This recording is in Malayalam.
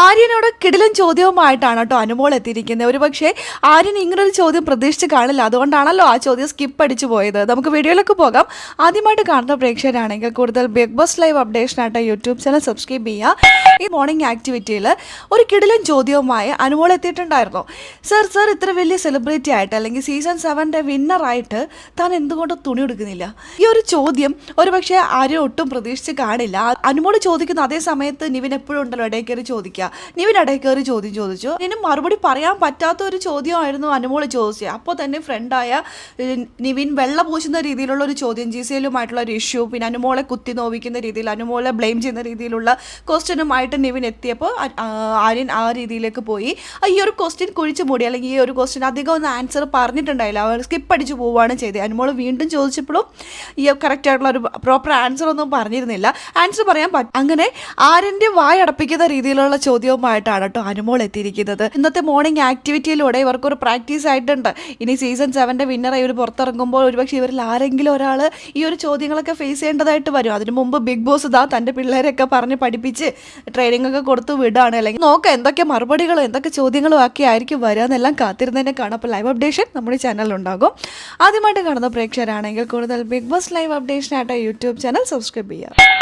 ആര്യനോട് കിടിലൻ ചോദ്യവുമായിട്ടാണ് കേട്ടോ അനുമോൾ എത്തിയിരിക്കുന്നത്. ഒരുപക്ഷെ ആര്യൻ ഇങ്ങനൊരു ചോദ്യം പ്രതീക്ഷിച്ച് കാണില്ല, അതുകൊണ്ടാണല്ലോ ആ ചോദ്യം സ്കിപ്പ് അടിച്ചു പോയത്. നമുക്ക് വീഡിയോയിലേക്ക് പോകാം. ആദ്യമായിട്ട് കാണുന്ന പ്രേക്ഷകരാണെങ്കിൽ കൂടുതൽ ബിഗ് ബോസ് ലൈവ് അപ്ഡേഷനായിട്ട് യൂട്യൂബ് ചാനൽ സബ്സ്ക്രൈബ് ചെയ്യുക. ഈ മോർണിംഗ് ആക്ടിവിറ്റിയിൽ ഒരു കിടിലൻ ചോദ്യവുമായി അനുമോൾ എത്തിയിട്ടുണ്ടായിരുന്നു. സർ ഇത്ര വലിയ സെലിബ്രിറ്റി ആയിട്ട് അല്ലെങ്കിൽ സീസൺ 7 വിന്നറായിട്ട് താൻ എന്തുകൊണ്ട് തുണി എടുക്കുന്നില്ല? ഈ ഒരു ചോദ്യം ഒരുപക്ഷെ ആരും ഒട്ടും പ്രതീക്ഷിച്ച് കാണില്ല. അനുമോൾ ചോദിക്കുന്ന അതേ സമയത്ത് നിവിൻ എപ്പോഴും ഉണ്ടല്ലോ ഇടയിൽ കയറി ചോദിക്കുക. നിവിൻ ഇടയിൽ കയറി ചോദ്യം ചോദിച്ചു. ഇതിന് മറുപടി പറയാൻ പറ്റാത്ത ഒരു ചോദ്യമായിരുന്നു അനുമോൾ ചോദിച്ചത്. അപ്പോൾ തന്നെ ഫ്രണ്ടായ നിവിൻ വെള്ള പൂശുന്ന രീതിയിലുള്ള ഒരു ചോദ്യം, ജിസിയിലുമായിട്ടുള്ള ഒരു ഇഷ്യൂ, പിന്നെ അനുമോളെ കുത്തി നോവിക്കുന്ന രീതിയിൽ അനുമോളെ ബ്ലെയിം ചെയ്യുന്ന രീതിയിലുള്ള ക്വസ്റ്റ്യനുമായിട്ട് നിവിൻ എത്തിയപ്പോൾ ആര്യൻ ആ രീതിയിലേക്ക് പോയി. ഈ ഒരു ക്വസ്റ്റ്യൻ കുഴിച്ചു മൂടി, അല്ലെങ്കിൽ ഈ ഒരു ക്വസ്റ്റ്യൻ അധികം ഒന്ന് ആൻസർ പറഞ്ഞിട്ടുണ്ടായില്ല, അവർ സ്കിപ്പ് അടിച്ച് പോവുകയാണ് ചെയ്തത്. അനുമോൾ വീണ്ടും ചോദിച്ചപ്പോഴും ഈ കറക്റ്റായിട്ടുള്ള ഒരു പ്രോപ്പർ ആൻസർ ഒന്നും പറഞ്ഞിരുന്നില്ല. ആൻസർ പറയാൻ പറ്റും. അങ്ങനെ ആര്യൻ്റെ വായടപ്പിക്കുന്ന രീതിയിലുള്ള ചോദ്യവുമായിട്ടാണ് കേട്ടോ അനുമോൾ എത്തിയിരിക്കുന്നത്. ഇന്നത്തെ മോർണിംഗ് ആക്ടിവിറ്റിയിലൂടെ ഇവർക്കൊരു പ്രാക്ടീസ് ആയിട്ടുണ്ട്. ഇനി സീസൺ 7 വിന്നറായി ഇവർ പുറത്തിറങ്ങുമ്പോൾ ഒരുപക്ഷെ ഇവരിൽ ആരെങ്കിലും ഒരാൾ ഈ ഒരു ചോദ്യങ്ങളൊക്കെ ഫേസ് ചെയ്യേണ്ടതായിട്ട് വരും. അതിനു മുമ്പ് ബിഗ് ബോസ് തൻ്റെ പിള്ളേരെയൊക്കെ പറഞ്ഞ് പഠിപ്പിച്ച് ട്രെയിനിങ് ഒക്കെ കൊടുത്ത് വിടുകയാണ്. അല്ലെങ്കിൽ നോക്കാം എന്തൊക്കെ മറുപടികളും എന്തൊക്കെ ചോദ്യങ്ങളും ഒക്കെ ആയിരിക്കും വരിക എന്നെല്ലാം കാത്തിരുന്നതിനെ കാണാം. അപ്പോൾ ലൈവ് അപ്ഡേഷൻ നമ്മുടെ ചാനലിലുണ്ടാകും. ആദ്യമായിട്ട് കാണുന്ന പ്രേക്ഷകരാണെങ്കിൽ കൂടുതൽ ബിഗ് ബോസ് ലൈവ് അപ്ഡേഷനായിട്ട് യൂട്യൂബ് ചാനൽ സബ്സ്ക്രൈബ് ചെയ്യുക.